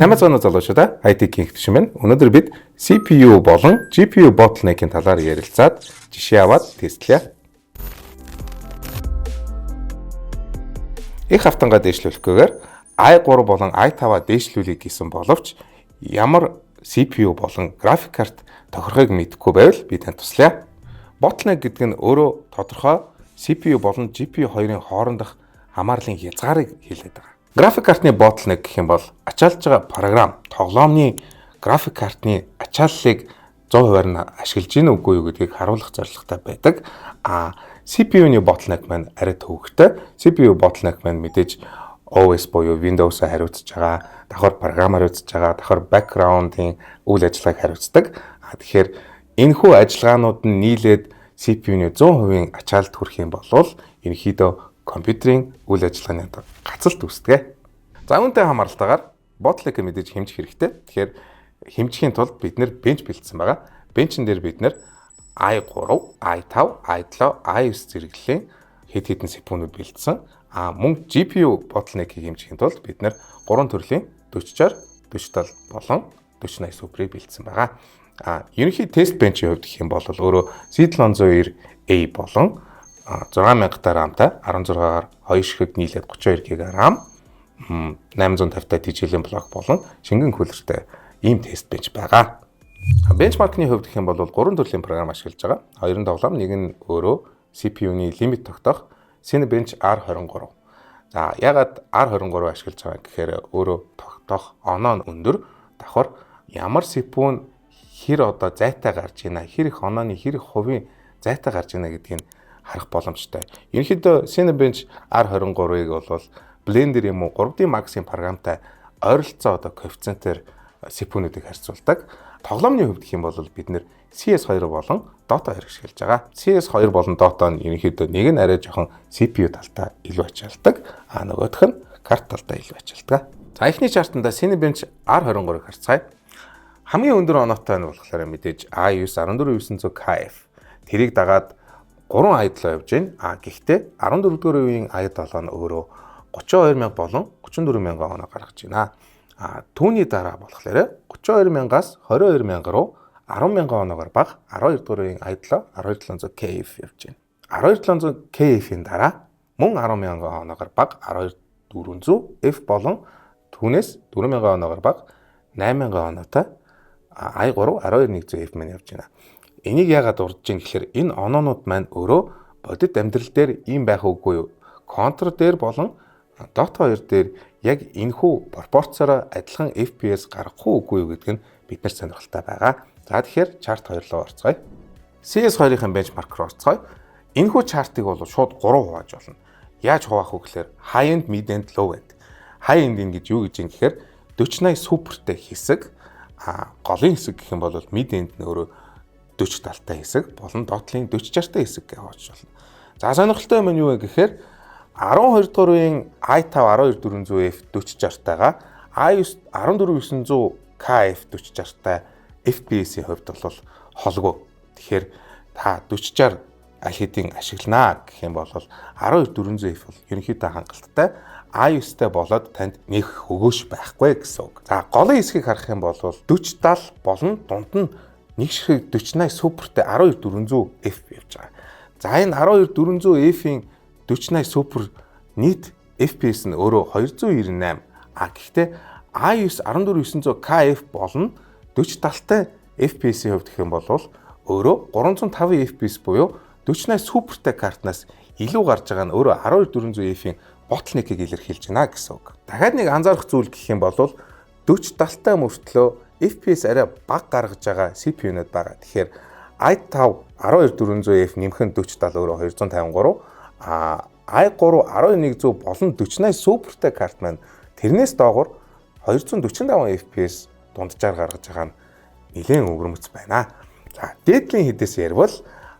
Сайн бацгаана залуучуудаа, IT King гişin байна. Өнөөдөр бид CPU болон GPU bottleneck-ийн талаар ярилцаад жишээ аваад тестлэе. Их хавтангаа дээшлүүлэхгүйгээр i3 болон i5-аа дээшлүүлэх гэсэн боловч ямар CPU болон график карт тохирохыг мэдэхгүй байвал би танд туслая. Bottleneck гэдэг нь өөрөө тодорхой CPU болон GPU хоёрын хоорондох хамаарлын хязгаарыг хэлээд байгаа. График картны bottleneck гэх юм бол ачаалж байгаа програм тоглоомны график картны ачааллыг 100% нь ашиглаж гин үгүй юу гэдгийг харуулах зорилготой байдаг. CPU-ны bottleneck маань арай төвөгтэй. CPU bottleneck маань мэдээж OS буюу Windows-аар хариуцж байгаа, давхар програмаар хариуцж байгаа, давхар background-ийн үйл ажиллагааг хариуцдаг. Тэгэхээр энэхүү ажиллагаанууд нь нийлээд CPU-ны 100% ачаалт хүрэх юм бол ерөнхийдөө компьютерийн үйл ажиллагааны гацалт үүсдэг. За үүнтэй хамааралтайгаар bottleneck-ийг мэдээж хэмжих хэрэгтэй. Тэгэхээр хэмжихийн тулд бид нэр bench бэлдсэн байгаа. Bench-н дээр бид нэр i3, i5, i7, i9 зэрэглэлийн хэд хэдэн CPU-нууд бэлдсэн. Мөн GPU bottleneck-ийг хэмжихийн тулд бид нэр 3 төрлийн 4060, 4070 болон 4080 Super-ийг бэлдсэн байгаа. Ерөнхий тест bench-ийн хувьд гэх юм бол өөрөө Z790A болон 6000 RAM-тай 16-аар 2 ширхэг нийлээд 32 GB RAM, 850-тай TGL блок болон шингэн кулертэй ийм тест bench байгаа. Benchmark-ны хувьд гэх юм бол 3 төрлийн програм ашиглаж байгаа. Хоёрын тоглоом, нэг нь өөрөө CPU-ны лимит тогтоох Cinebench R23. За ягаад R23 ашиглаж байгаа гэхээр өөрөө тогтоох оноо нь өндөр, давхар ямар CPU нь хэр одоо зайтай гарч ийна, хэр их онооны хэр их хувийн зайтай гарч ийна гэдгийг харах боломжтой. Ерөнхийдөө Cinebench R23-ыг бол Blender юм уу 3D Max-ийн програмтай ойролцоо одоо коэффициентээр CPU-нуудыг харьцуулдаг. Тоглоомны хувьд гэх юм бол бид нэр CS2 болон Dota 2 ашиглаж байгаа. CS2 болон Dota нь ерөнхийдөө нэг нь арай жоохон CPU талтай илүү ачаалдаг, нөгөөх нь карт талтай илүү ачаалдаг. За эхний чартанда Cinebench R23-ыг харцгаая. Хамгийн өндөр оноотой нь болохоор мэдээж i9 14900KF. Тэрийг дагаад 3 i7 явж байна. Гэхдээ 14-р үеийн i7 нь өөрөө 32000 болон 34000 оноо гаргаж байна. Түүний дараа болохоор 32000-аас 22000 руу 10000 оноогоор бага 12-р үеийн i7 12700KF явж байна. 12700KF-ийн дараа мөн 10000 оноогоор бага 12400F болон түүнээс 4000 оноогоор бага 8000 оноотой i3 12100F маань явж байна. Энийг яагаад урдж ийн гэхээр энэ оноонууд маань өөрөө бодит амьдрал дээр ийм байх үгүй юу? Counter дээр болон Dota 2 дээр яг энэхүү пропорцоор адилхан FPS гаргах үгүй юу гэдг нь бид нар сонирхолтой байгаа. За тэгэхээр чарт 2 руу орцгоё. CS2-ийн benchmark руу орцгоё. Энэхүү чартыг бол шууд 3 хувааж болно. Яаж хуваах вэ гэхээр high end, mid end, low end. High end гэж юу гэж юм гэхээр 4080 супертэй хэсэг, голын хэсэг гэх юм бол mid end нь өөрөө 40 талтай хэсэг болон Dota-ийн 4060-тай хэсэг гэж хувааж болно. За сонирхолтой юм нь юу вэ гэхээр 12 дугаар үеийн i5 12400F 4060-тайгаа i9 14900KF 4060-тай FPS-ийн хувьд бол холгүй. Тэгэхээр та 4060 аль хэдийн ашигланаа гэх юм бол 12400F бол ерөнхийдөө хангалттай. i9-тэй болоод танд нэг хөгөөш байхгүй гэсэн үг. За голын хэсгийг харах юм бол 4070 болон дунд нь нэг ширхэг 4080 супертэй 12400F явж байгаа. За энэ 12400F-ийн 4080 супер нийт FPS нь өөрөө 298. Гэхдээ i9 14900KF болон 4070-тай FPS-ийн хувьд гэх юм бол өөрөө 305 FPS буюу 4080 супертэй картнаас илүү гарч байгаа нь өөрөө 12400F-ийн bottleneck-ийг илэрхийлж байна гэсэн үг. Дахиад нэг анзаарах зүйл гэх юм бол 4070-тай мөртлөө FPS арай бага гаргаж байгаа CPU-нууд байгаа. Тэгэхээр i5 12400F нэмхэн 4070 өөрөө 253, i3 12100 болон 4080 супертэй карт маань тэрнээс доогуур 245 FPS дунджаар гаргаж байгаа нь нэлээд өвөрмөц байна. За дээдлийн хэдээс ярил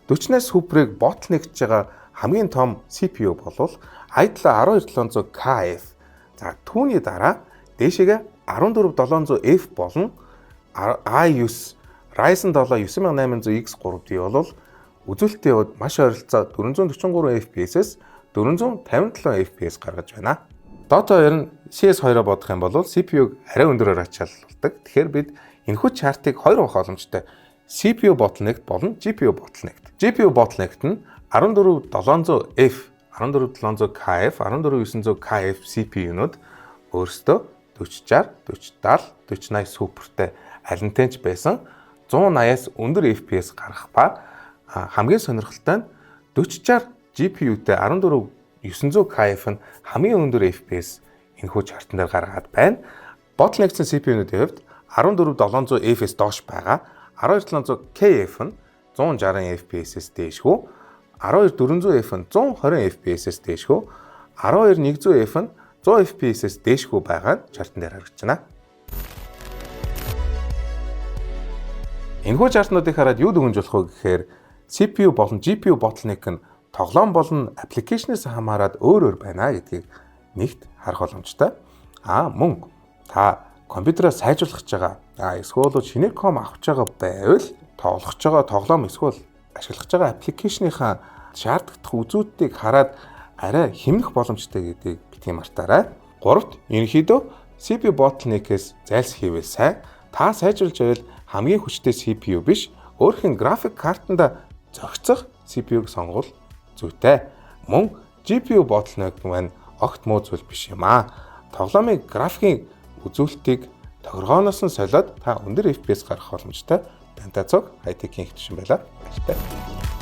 4080 суперыг bottleneck-ч байгаа хамгийн том CPU бол i7 12700KF. За түүний дараа дээшээгээ 14700F болон i9 Ryzen 7 9800X3D бол үзүүлэлтийн хувьд маш ойролцоо 443 FPS-с 457 FPS гаргаж байна. Dota 2 нь CS2-оо бодох юм бол CPU-г арай өндөрөөр ачаалдаг. Тэгэхээр бид энэхүү чартыг хоёр авах боломжтой. CPU bottleneck болон GPU bottleneck. GPU bottleneck нь 14700F, 14700KF, 14900KF CPU-нууд өөрсдөө 4060, 4070, 4080 супертэй алинтенч байсан 180-аас өндөр FPS гаргах ба хамгийн сонирхолтой нь 4060 GPU-тэй 14900KF нь хамгийн өндөр FPS энэхүү чартан дээр гаргаад байна. Bottleneck-ийн CPU-нуудын хувьд 14700F-с доош байгаа 12700KF нь 160 FPS-с дээшгүй, 12400F нь 120 FPS-с дээшгүй, 12100F нь 100 FPS-с дээшгүй байгаа нь чартан дээр харагдаж байна. Энэхүү чартнуудыг хараад юу дүгнж болох вэ гэхээр CPU болон GPU bottleneck нь тоглоом болон аппликейшнээс хамаарат өөр байна гэдгийг нэгт харах боломжтой. Мөн та компьютераа сайжруулах гэж байгаа эсвэл шинээр ком авч байгаа байвал тоглох гэж байгаа тоглоом эсвэл ашиглах гэж байгаа аппликейшныхаа шаардлагатай үзүүдийг хараад арай хэмнэх боломжтой гэдгийг битгий мартаарай. Гуравт ерөнхийдөө CPU bottleneck-ээс зайлсхийвэл сайн. Та сайжруулж байвал хамгийн хүчтэй CPU биш, өөрхийн график картанда зохицох CPU-г сонгол зүйтэй. Мөн GPU bottleneck маань огт муу зүйл биш юм аа. Тоглоомын графикийн үзүүлэлтийг тохиргооноос нь солиод та өндөр FPS гаргах боломжтой. Дантацог хайтекийн хэвшин байла. Баяртай.